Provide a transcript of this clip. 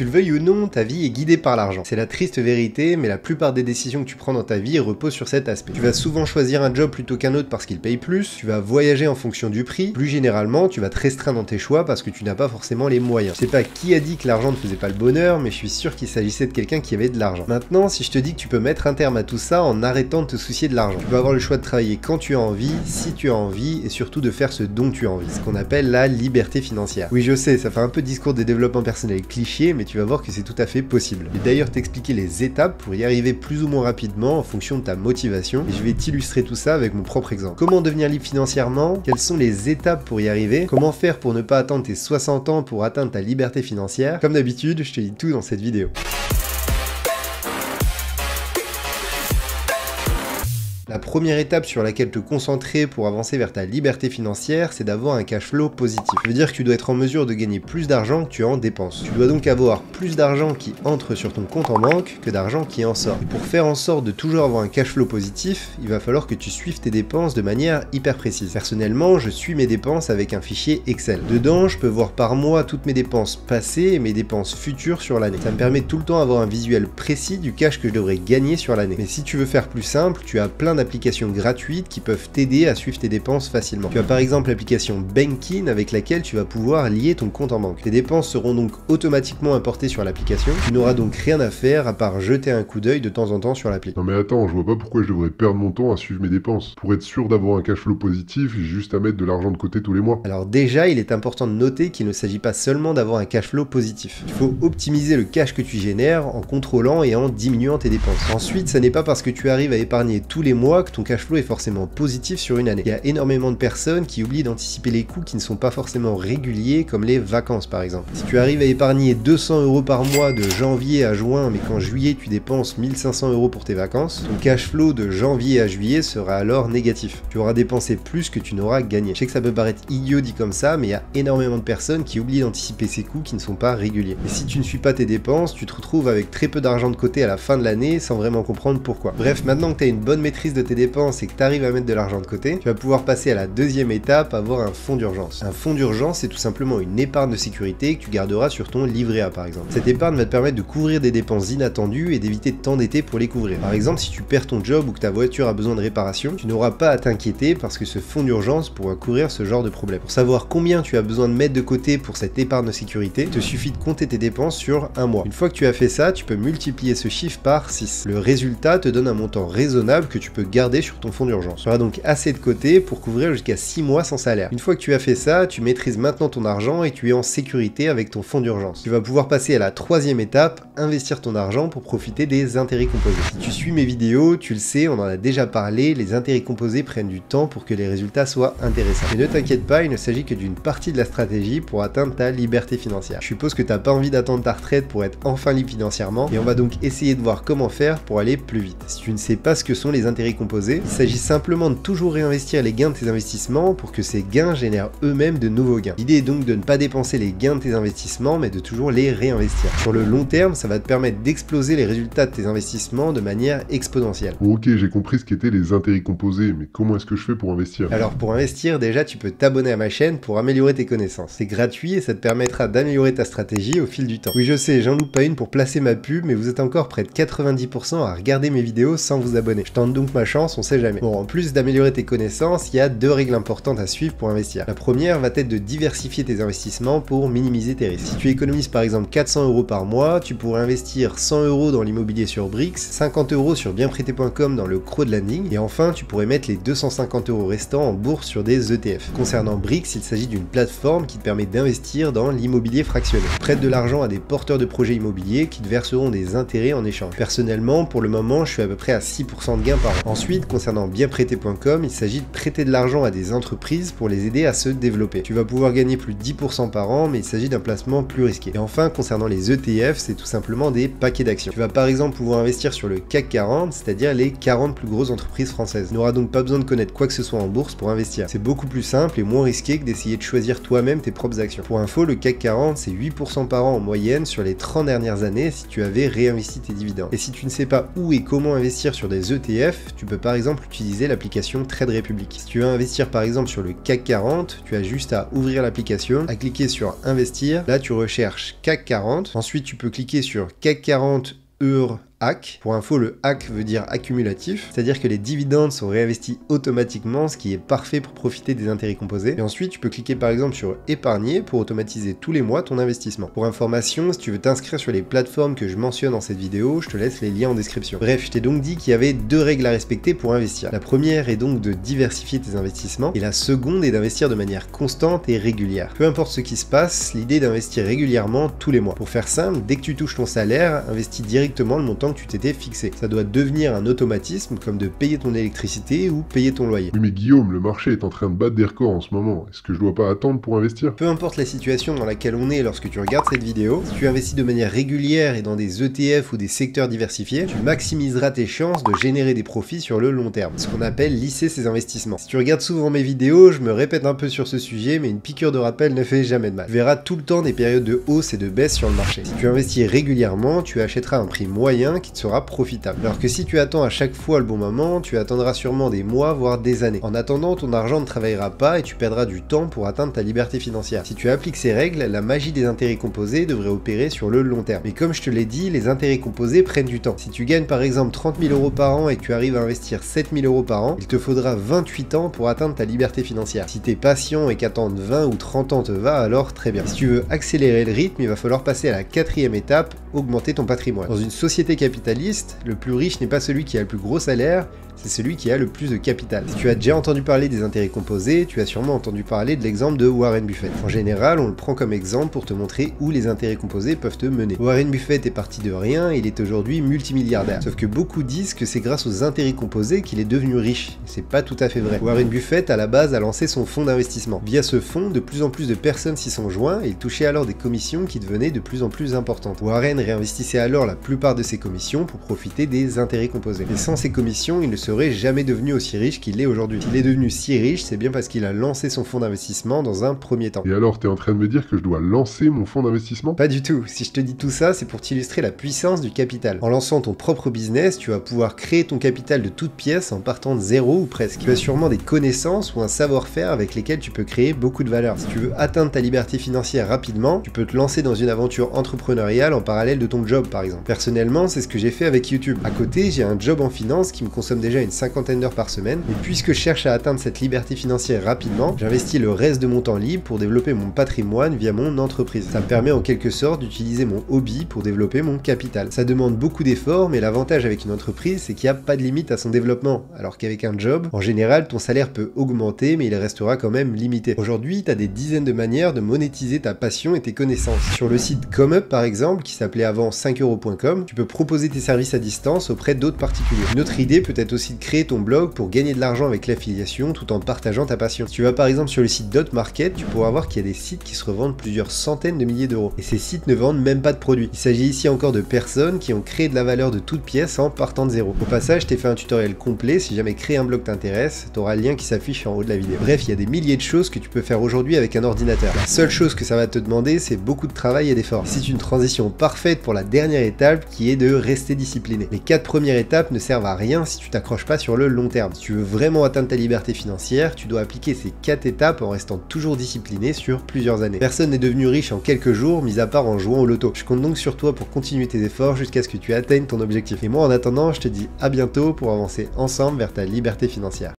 tu le veuilles ou non, ta vie est guidée par l'argent. C'est la triste vérité, mais la plupart des décisions que tu prends dans ta vie reposent sur cet aspect. Tu vas souvent choisir un job plutôt qu'un autre parce qu'il paye plus, tu vas voyager en fonction du prix, plus généralement, tu vas te restreindre dans tes choix parce que tu n'as pas forcément les moyens. Je sais pas qui a dit que l'argent ne faisait pas le bonheur, mais je suis sûr qu'il s'agissait de quelqu'un qui avait de l'argent. Maintenant, si je te dis que tu peux mettre un terme à tout ça en arrêtant de te soucier de l'argent, tu peux avoir le choix de travailler quand tu as envie, si tu as envie, et surtout de faire ce dont tu as envie, ce qu'on appelle la liberté financière. Oui, je sais, ça fait un peu discours de développement personnel cliché, mais tu vas voir que c'est tout à fait possible. Je vais d'ailleurs t'expliquer les étapes pour y arriver plus ou moins rapidement en fonction de ta motivation, et je vais t'illustrer tout ça avec mon propre exemple. Comment devenir libre financièrement? Quelles sont les étapes pour y arriver? Comment faire pour ne pas attendre tes 60 ans pour atteindre ta liberté financière? Comme d'habitude, je te dis tout dans cette vidéo. La première étape sur laquelle te concentrer pour avancer vers ta liberté financière, c'est d'avoir un cash flow positif. Ça veut dire que tu dois être en mesure de gagner plus d'argent que tu en dépenses. Tu dois donc avoir plus d'argent qui entre sur ton compte en banque que d'argent qui en sort. Et pour faire en sorte de toujours avoir un cash flow positif, il va falloir que tu suives tes dépenses de manière hyper précise. Personnellement, je suis mes dépenses avec un fichier Excel. Dedans, je peux voir par mois toutes mes dépenses passées et mes dépenses futures sur l'année. Ça me permet tout le temps d'avoir un visuel précis du cash que je devrais gagner sur l'année. Mais si tu veux faire plus simple, tu as plein d'applications gratuites qui peuvent t'aider à suivre tes dépenses facilement. Tu as par exemple l'application Bankin avec laquelle tu vas pouvoir lier ton compte en banque. Tes dépenses seront donc automatiquement importées sur l'application. Tu n'auras donc rien à faire à part jeter un coup d'œil de temps en temps sur l'appli. Non mais attends, je vois pas pourquoi je devrais perdre mon temps à suivre mes dépenses. Pour être sûr d'avoir un cash flow positif, j'ai juste à mettre de l'argent de côté tous les mois. Alors déjà, il est important de noter qu'il ne s'agit pas seulement d'avoir un cash flow positif. Il faut optimiser le cash que tu génères en contrôlant et en diminuant tes dépenses. Ensuite, ça n'est pas parce que tu arrives à épargner tous les mois que ton cash flow est forcément positif sur une année. Il y a énormément de personnes qui oublient d'anticiper les coûts qui ne sont pas forcément réguliers, comme les vacances par exemple. Si tu arrives à épargner 200 € par mois de janvier à juin, mais qu'en juillet tu dépenses 1500 € pour tes vacances, ton cash flow de janvier à juillet sera alors négatif. Tu auras dépensé plus que tu n'auras gagné. Je sais que ça peut paraître idiot dit comme ça, mais il y a énormément de personnes qui oublient d'anticiper ces coûts qui ne sont pas réguliers. Et si tu ne suis pas tes dépenses, tu te retrouves avec très peu d'argent de côté à la fin de l'année sans vraiment comprendre pourquoi. Bref, maintenant que tu as une bonne maîtrise de tes dépenses et que tu arrives à mettre de l'argent de côté, tu vas pouvoir passer à la deuxième étape, avoir un fonds d'urgence. Un fonds d'urgence, c'est tout simplement une épargne de sécurité que tu garderas sur ton livret A par exemple. Cette épargne va te permettre de couvrir des dépenses inattendues et d'éviter de t'endetter pour les couvrir. Par exemple, si tu perds ton job ou que ta voiture a besoin de réparation, tu n'auras pas à t'inquiéter parce que ce fonds d'urgence pourra couvrir ce genre de problème. Pour savoir combien tu as besoin de mettre de côté pour cette épargne de sécurité, il te suffit de compter tes dépenses sur un mois. Une fois que tu as fait ça, tu peux multiplier ce chiffre par 6. Le résultat te donne un montant raisonnable que tu peux garder sur ton fonds d'urgence. Tu auras donc assez de côté pour couvrir jusqu'à 6 mois sans salaire. Une fois que tu as fait ça, tu maîtrises maintenant ton argent et tu es en sécurité avec ton fonds d'urgence. Tu vas pouvoir passer à la troisième étape, investir ton argent pour profiter des intérêts composés. Si tu suis mes vidéos, tu le sais, on en a déjà parlé, les intérêts composés prennent du temps pour que les résultats soient intéressants. Mais ne t'inquiète pas, il ne s'agit que d'une partie de la stratégie pour atteindre ta liberté financière. Je suppose que tu n'as pas envie d'attendre ta retraite pour être enfin libre financièrement, et on va donc essayer de voir comment faire pour aller plus vite. Si tu ne sais pas ce que sont les intérêts composés, il s'agit simplement de toujours réinvestir les gains de tes investissements pour que ces gains génèrent eux-mêmes de nouveaux gains. L'idée est donc de ne pas dépenser les gains de tes investissements, mais de toujours les réinvestir. Sur le long terme, ça va te permettre d'exploser les résultats de tes investissements de manière exponentielle. Ok, j'ai compris ce qu'étaient les intérêts composés, mais comment est-ce que je fais pour investir? Alors pour investir, déjà tu peux t'abonner à ma chaîne pour améliorer tes connaissances. C'est gratuit et ça te permettra d'améliorer ta stratégie au fil du temps. Oui je sais, j'en loupe pas une pour placer ma pub, mais vous êtes encore près de 90% à regarder mes vidéos sans vous abonner. Je tente donc ma chance, on sait jamais. Bon, en plus d'améliorer tes connaissances, il y a deux règles importantes à suivre pour investir. La première va être de diversifier tes investissements pour minimiser tes risques. Si tu économises par exemple 400 € par mois, tu pourrais investir 100 € dans l'immobilier sur Brix, 50 € sur bienprêté.com dans le crowdlending, et enfin tu pourrais mettre les 250 € restants en bourse sur des ETF. Concernant Brix, il s'agit d'une plateforme qui te permet d'investir dans l'immobilier fractionné. Prête de l'argent à des porteurs de projets immobiliers qui te verseront des intérêts en échange. Personnellement, pour le moment, je suis à peu près à 6% de gains par an. Ensuite, concernant bienprêté.com, il s'agit de prêter de l'argent à des entreprises pour les aider à se développer. Tu vas pouvoir gagner plus de 10% par an, mais il s'agit d'un placement plus risqué. Et enfin, concernant les ETF, c'est tout simplement des paquets d'actions. Tu vas par exemple pouvoir investir sur le CAC 40, c'est-à-dire les 40 plus grosses entreprises françaises. Tu n'auras donc pas besoin de connaître quoi que ce soit en bourse pour investir. C'est beaucoup plus simple et moins risqué que d'essayer de choisir toi-même tes propres actions. Pour info, le CAC 40, c'est 8% par an en moyenne sur les 30 dernières années si tu avais réinvesti tes dividendes. Et si tu ne sais pas où et comment investir sur des ETF, tu peux par exemple utiliser l'application Trade Republic. Si tu veux investir par exemple sur le CAC 40, tu as juste à ouvrir l'application, à cliquer sur investir, là tu recherches CAC 40, ensuite tu peux cliquer sur CAC 40 HAC. Pour info, le HAC veut dire accumulatif, c'est-à-dire que les dividendes sont réinvestis automatiquement, ce qui est parfait pour profiter des intérêts composés. Et ensuite, tu peux cliquer par exemple sur épargner pour automatiser tous les mois ton investissement. Pour information, si tu veux t'inscrire sur les plateformes que je mentionne dans cette vidéo, je te laisse les liens en description. Bref, je t'ai donc dit qu'il y avait 2 règles à respecter pour investir. La première est donc de diversifier tes investissements et la seconde est d'investir de manière constante et régulière. Peu importe ce qui se passe, l'idée est d'investir régulièrement tous les mois. Pour faire simple, dès que tu touches ton salaire, investis directement le montant que tu t'étais fixé. Ça doit devenir un automatisme comme de payer ton électricité ou payer ton loyer. Oui mais Guillaume, le marché est en train de battre des records en ce moment. Est-ce que je dois pas attendre pour investir? Peu importe la situation dans laquelle on est lorsque tu regardes cette vidéo, si tu investis de manière régulière et dans des ETF ou des secteurs diversifiés, tu maximiseras tes chances de générer des profits sur le long terme, ce qu'on appelle lisser ses investissements. Si tu regardes souvent mes vidéos, je me répète un peu sur ce sujet, mais une piqûre de rappel ne fait jamais de mal. Tu verras tout le temps des périodes de hausse et de baisse sur le marché. Si tu investis régulièrement, tu achèteras un prix moyen qui te sera profitable. Alors que si tu attends à chaque fois le bon moment, tu attendras sûrement des mois, voire des années. En attendant, ton argent ne travaillera pas et tu perdras du temps pour atteindre ta liberté financière. Si tu appliques ces règles, la magie des intérêts composés devrait opérer sur le long terme. Mais comme je te l'ai dit, les intérêts composés prennent du temps. Si tu gagnes par exemple 30 000 € par an et que tu arrives à investir 7 000 € par an, il te faudra 28 ans pour atteindre ta liberté financière. Si tu es patient et qu'attendre 20 ou 30 ans te va, alors très bien. Si tu veux accélérer le rythme, il va falloir passer à la 4e étape, augmenter ton patrimoine. Dans une société capitaliste, le plus riche n'est pas celui qui a le plus gros salaire, c'est celui qui a le plus de capital. Si tu as déjà entendu parler des intérêts composés, tu as sûrement entendu parler de l'exemple de Warren Buffett. En général, on le prend comme exemple pour te montrer où les intérêts composés peuvent te mener. Warren Buffett est parti de rien et il est aujourd'hui multimilliardaire. Sauf que beaucoup disent que c'est grâce aux intérêts composés qu'il est devenu riche. C'est pas tout à fait vrai. Warren Buffett, à la base, a lancé son fonds d'investissement. Via ce fonds, de plus en plus de personnes s'y sont joints et il touchait alors des commissions qui devenaient de plus en plus importantes. Warren réinvestissait alors la plupart de ses commissions pour profiter des intérêts composés. Et sans ces commissions, il ne serait jamais devenu aussi riche qu'il l'est aujourd'hui. S'il est devenu si riche, c'est bien parce qu'il a lancé son fonds d'investissement dans un premier temps. Et alors, t'es en train de me dire que je dois lancer mon fonds d'investissement? Pas du tout. Si je te dis tout ça, c'est pour t'illustrer la puissance du capital. En lançant ton propre business, tu vas pouvoir créer ton capital de toutes pièces en partant de zéro ou presque. Tu as sûrement des connaissances ou un savoir-faire avec lesquels tu peux créer beaucoup de valeur. Si tu veux atteindre ta liberté financière rapidement, tu peux te lancer dans une aventure entrepreneuriale en parallèle de ton job par exemple. Personnellement, c'est ce que j'ai fait avec YouTube. À côté, j'ai un job en finance qui me consomme déjà une 50aine d'heures par semaine, et puisque je cherche à atteindre cette liberté financière rapidement, j'investis le reste de mon temps libre pour développer mon patrimoine via mon entreprise. Ça me permet en quelque sorte d'utiliser mon hobby pour développer mon capital. Ça demande beaucoup d'efforts, mais l'avantage avec une entreprise, c'est qu'il n'y a pas de limite à son développement, alors qu'avec un job, en général, ton salaire peut augmenter, mais il restera quand même limité. Aujourd'hui, tu as des dizaines de manières de monétiser ta passion et tes connaissances. Sur le site ComeUp par exemple, qui s'appelait avant 5euros.com, tu peux proposer tes services à distance auprès d'autres particuliers. Une autre idée peut être aussi de créer ton blog pour gagner de l'argent avec l'affiliation tout en partageant ta passion. Si tu vas par exemple sur le site Dot Market, tu pourras voir qu'il y a des sites qui se revendent plusieurs centaines de milliers d'euros. Et ces sites ne vendent même pas de produits. Il s'agit ici encore de personnes qui ont créé de la valeur de toutes pièces en partant de zéro. Au passage, je t'ai fait un tutoriel complet, si jamais créer un blog t'intéresse, tu auras le lien qui s'affiche en haut de la vidéo. Bref, il y a des milliers de choses que tu peux faire aujourd'hui avec un ordinateur. La seule chose que ça va te demander, c'est beaucoup de travail et d'efforts. C'est une transition parfaite pour la dernière étape qui est de rester discipliné. Les 4 premières étapes ne servent à rien si tu t'accroches pas sur le long terme. Si tu veux vraiment atteindre ta liberté financière, tu dois appliquer ces 4 étapes en restant toujours discipliné sur plusieurs années. Personne n'est devenu riche en quelques jours, mis à part en jouant au loto. Je compte donc sur toi pour continuer tes efforts jusqu'à ce que tu atteignes ton objectif. Et moi en attendant, je te dis à bientôt pour avancer ensemble vers ta liberté financière.